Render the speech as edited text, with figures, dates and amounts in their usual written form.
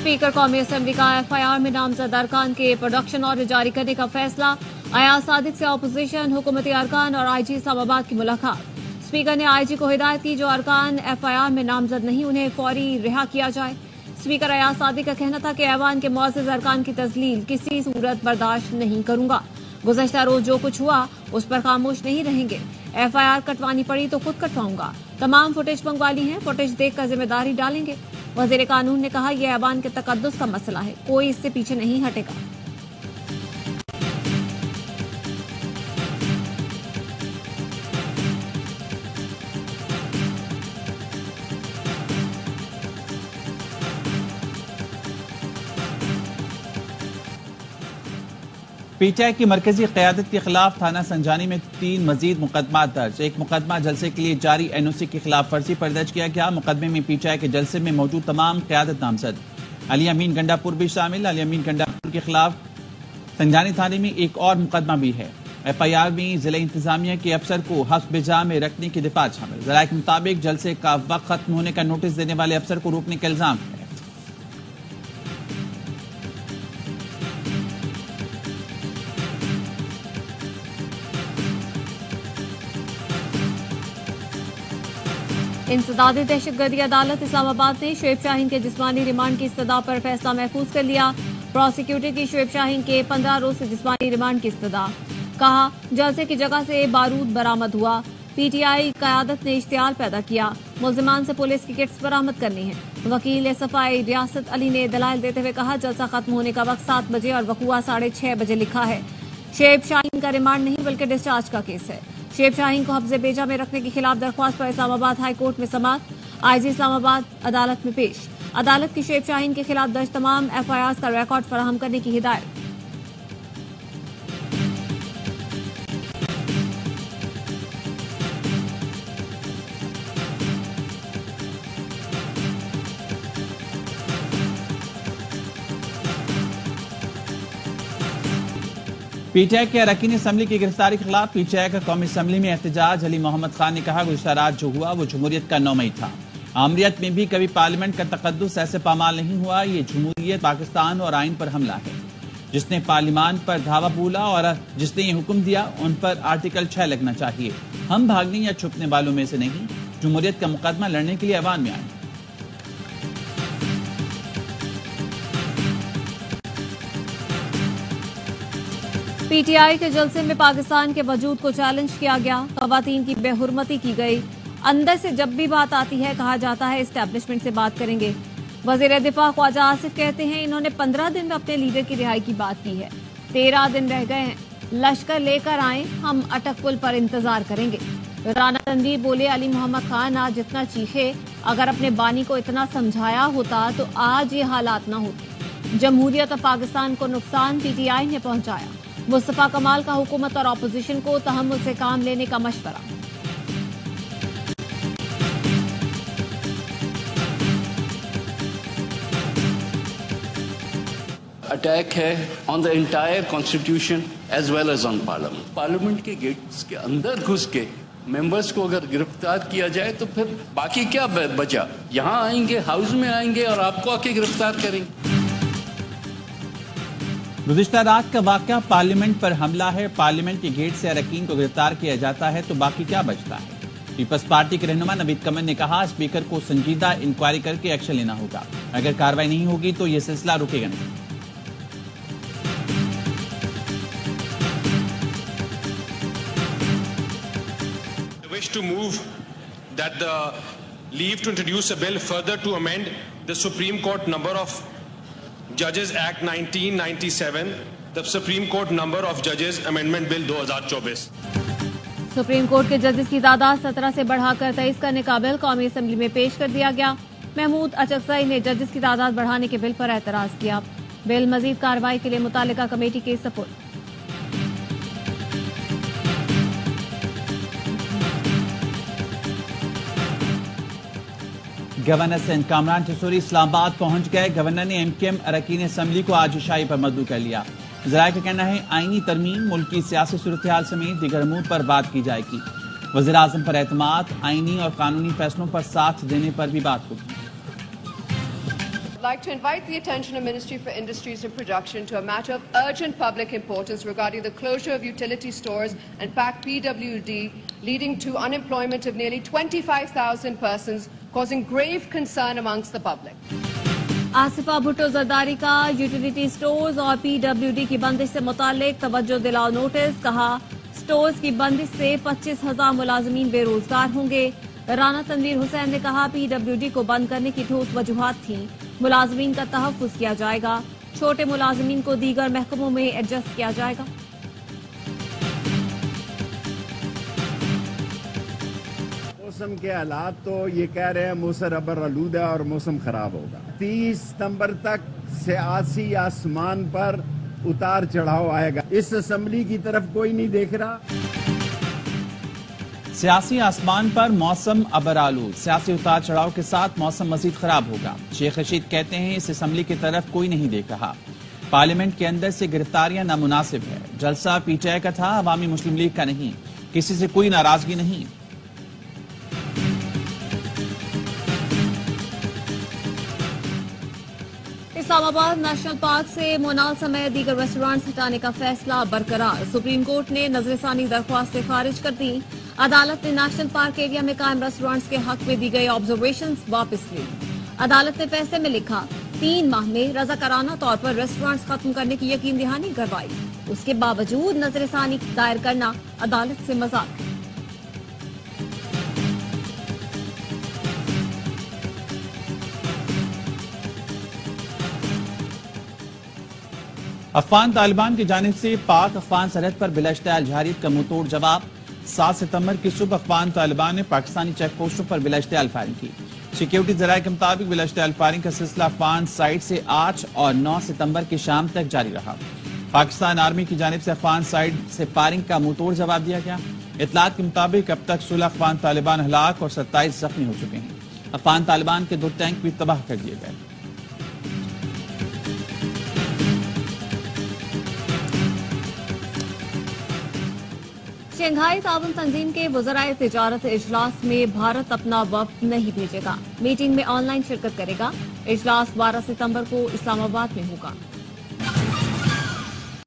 Speaker कौमी assembly का FIR में नामजद अरकान के प्रोडक्शन ऑर्डर जारी करने का फैसला। अयाज सादिक से अपोजिशन, हुकूमती अरकान और आईजी इस्लामाबाद की मुलाकात। स्पीकर ने आईजी को हिदायत की जो अरकान एफआईआर में नामजद नहीं उन्हें फौरी रिहा किया जाए। स्पीकर अयाज सादिक का कहना था कि ऐवान के मुअज़्ज़ज़ अरकान की तज़लील किसी सूरत बर्दाश्त नहीं करूंगा। गुज़श्ता रोज जो कुछ हुआ उस पर खामोश नहीं रहेंगे। एफआईआर कटवानी पड़ी तो खुद कटवाऊंगा। तमाम फुटेज मंगवा ली है, फुटेज देखकर जिम्मेदारी डालेंगे। वज़ीर कानून ने कहा यह ऐवान के तकद्दुस का मसला है, कोई इससे पीछे नहीं हटेगा। पीटीआई की मरकजी क़यादत के खिलाफ थाना संजानी में 3 मजीद मुकदमा दर्ज। एक मुकदमा जलसे के लिए जारी एनओसी की खिलाफ वर्जी पर दर्ज किया गया। मुकदमे में पीटीआई के जलसे में मौजूद तमाम क़यादत नामजद। अली अमीन गंडापुर भी शामिल। अली अमीन गंडापुर के खिलाफ संजानी थाने में एक और मुकदमा भी है। एफआईआर में जिला इंतजामिया के अफसर को हफ्स बिजा में रखने की दिफा शामिल। ज़राए के मुताबिक जलसे का वक्त खत्म होने का नोटिस देने वाले अफसर को रोकने का इल्जाम है। इंसदादी दहशतगर्दी अदालत इस्लामाबाद ने शुएब शाहीन के जिस्मानी रिमांड की इस्तदा पर फैसला महफूज कर लिया। प्रोसिक्यूटर की शुएब शाहीन के 15 रोज से जिस्मानी रिमांड की इस्तदा। कहा जलसे की जगह से बारूद बरामद हुआ। पीटीआई क़यादत ने इश्तियाल पैदा किया। मुल्जिमान से पुलिस की किट्स बरामद करनी है। वकील सफाई रियासत अली ने दलाइल देते हुए कहा जलसा खत्म होने का वक्त 7 बजे और वकूआ 6:30 बजे लिखा है। शुएब शाहीन का रिमांड नहीं बल्कि डिस्चार्ज का केस है। शुएब शाहीन को हफ्ज़े बेजा में रखने के खिलाफ दरख्वास्त पर इस्लामाबाद हाई कोर्ट में समाअत। आईजी इस्लामाबाद अदालत में पेश। अदालत की शुएब शाहीन के खिलाफ दर्ज तमाम एफआईआर का रिकॉर्ड फराहम करने की हिदायत। पीटीआई के अरकान असम्बली की गिरफ्तारी के खिलाफ पीटीआई का कौमी असम्बली में एहतजाज। अली मोहम्मद खान ने कहा गुज़श्ता रात जो हुआ वो जमहूरियत का नौमई था। आमरीत में भी कभी पार्लियामेंट का तकद्दुस ऐसे पामाल नहीं हुआ। ये जमहूरियत, पाकिस्तान और आइन पर हमला है। जिसने पार्लियामान पर धावा बोला और जिसने ये हुक्म दिया उन पर आर्टिकल 6 लगना चाहिए। हम भागने या छुपने वालों में से नहीं, जमहूरियत का मुकदमा लड़ने के लिए ऐवान में आए। पीटीआई के जलसे में पाकिस्तान के वजूद को चैलेंज किया गया। खवातीन की बेहुरमती की गई। अंदर से जब भी बात आती है कहा जाता है एस्टैब्लिशमेंट से बात करेंगे। वजीर दिफा ख्वाजा आसिफ कहते हैं इन्होंने 15 दिन में अपने लीडर की रिहाई की बात की है। 13 दिन रह गए हैं, लश्कर लेकर आए, हम अटक पुल पर इंतजार करेंगे। राना तनवीर बोले अली मोहम्मद खान आज जितना चीखे, अगर अपने बानी को इतना समझाया होता तो आज ये हालात न होते। जमहूरियत और पाकिस्तान को नुकसान पीटीआई ने पहुंचाया। मुस्तफा कमाल का हुकूमत और अपोजिशन को तहम्मुल से काम लेने का मशवरा। अटैक है on the entire constitution as well as on parliament. Parliament के गेट्स के अंदर घुस के मेंबर्स को अगर गिरफ्तार किया जाए तो फिर बाकी क्या बचा। यहाँ आएंगे, हाउस में आएंगे और आपको आके गिरफ्तार करेंगे। गुज़िश्ता रात का वाक़या पार्लियामेंट पर हमला है। पार्लियामेंट के गेट से अरकान को गिरफ्तार किया जाता है तो बाकी क्या बचता है। पीपल्स पार्टी के रहनुमा नवीद कमर ने कहा स्पीकर को संजीदा इंक्वायरी करके एक्शन लेना होगा। अगर कार्रवाई नहीं होगी तो यह सिलसिला रुकेगा नहीं। To move that the leave to introduce a bill further to amend the Supreme Court number of Judges Act 1997, the Supreme Court number of Judges Amendment Bill 2024। Supreme court के जजेस की तादाद 17 से बढ़ाकर 23 करने का बिल कौमी असम्बली में पेश कर दिया गया। महमूद अचकजई ने जजेस की तादाद बढ़ाने के बिल पर एतराज किया। बिल मजीद कार्रवाई के लिए मुतालिका कमेटी के सपुर्द। गवर्नर सिंध कामरान ठिसोरी इस्लामाबाद पहुंच गए। गवर्नर ने एमकेएम अरकान असम्बली को आज शाही पर मदऊ कर लिया। ज़राए का कहना है आईनी तरमीम, मुल्क की सियासी सूरत हाल समेत दीगर अमूर पर बात की जाएगी। वज़ीर आज़म पर एतमाद, आईनी और कानूनी फैसलों पर साथ देने पर भी बात होगी। I'd like to invite the attention of Ministry for Industries and Production to a matter of urgent public importance regarding the closure of utility stores and packed PWD, leading to unemployment of nearly 25,000 persons, causing grave concern amongst the public. Asifa Bhutto Zardari का utility stores और PWD की बंदिश से मुताल्लिक तवज्जो दिलाओ notice. कहा, stores की बंदिश से 25,000 मुलाजमीन बेरोजगार होंगे। राना तनवीर हुसैन ने कहा, PWD को बंद करने की ठोस वजूहात थी, मुलाजमीन का तहफ्फुज किया जाएगा, छोटे मुलाजमीन को दीगर महकमों में एडजस्ट किया जाएगा। मौसम के हालात तो ये कह रहे हैं मौसम अबर आलूद है और मौसम खराब होगा। 30 सितंबर तक सियासी आसमान पर उतार चढ़ाव आएगा। इस असेंबली की तरफ कोई नहीं देख रहा। सियासी आसमान पर मौसम अबरालूद, सियासी उतार चढ़ाव के साथ मौसम मजीद खराब होगा। शेख रशीद कहते हैं इस असेंबली की तरफ कोई नहीं देख रहा। पार्लियामेंट के अंदर से गिरफ्तारियां नामुनासिब है। जलसा पीटीआई का था, अवामी मुस्लिम लीग का नहीं। किसी से कोई नाराजगी नहीं। इस्लामाबाद नेशनल पार्क से मोनाल समेत दीगर रेस्टोरेंट्स हटाने का फैसला बरकरार। सुप्रीम कोर्ट ने नजरसानी दरख्वास्तें खारिज कर दी। अदालत ने नेशनल पार्क एरिया में कायम रेस्टोरेंट्स के हक में दी गई ऑब्जर्वेशंस वापस ली। अदालत ने फैसले में लिखा, 3 माह में रजाकाराना तौर पर रेस्टोरेंट्स खत्म करने की यकीन दहानी करवाई। उसके बावजूद नजरसानी दायर करना अदालत से मजाक। अफगान तालिबान की जानिब से पाक अफगान सरहद पर बिलाश्ता अलजारियत का मुंहतोड़ जवाब। 7 सितंबर की सुबह अफगान तालिबान ने पाकिस्तानी चेक पोस्टों पर बिलाश्ता फायरिंग की। सिक्योरिटी जराये के मुताबिक बिलाश्ता फायरिंग का सिलसिला अफगान साइड से 8 और 9 सितंबर की शाम तक जारी रहा। पाकिस्तान आर्मी की जानिब से अफगान साइड से फायरिंग का मुंहतोड़ जवाब दिया गया। इतलात के मुताबिक अब तक 16 अफगान तालिबान हलाक और 27 जख्मी हो चुके हैं। अफगान तालिबान के 2 टैंक भी तबाह कर दिए गए। शंघाई ताउन तंजीम के वज़राए तिजारत इजलास में भारत अपना वफ्द नहीं भेजेगा। मीटिंग में ऑनलाइन शिरकत करेगा। इजलास 12 सितंबर को इस्लामाबाद में होगा।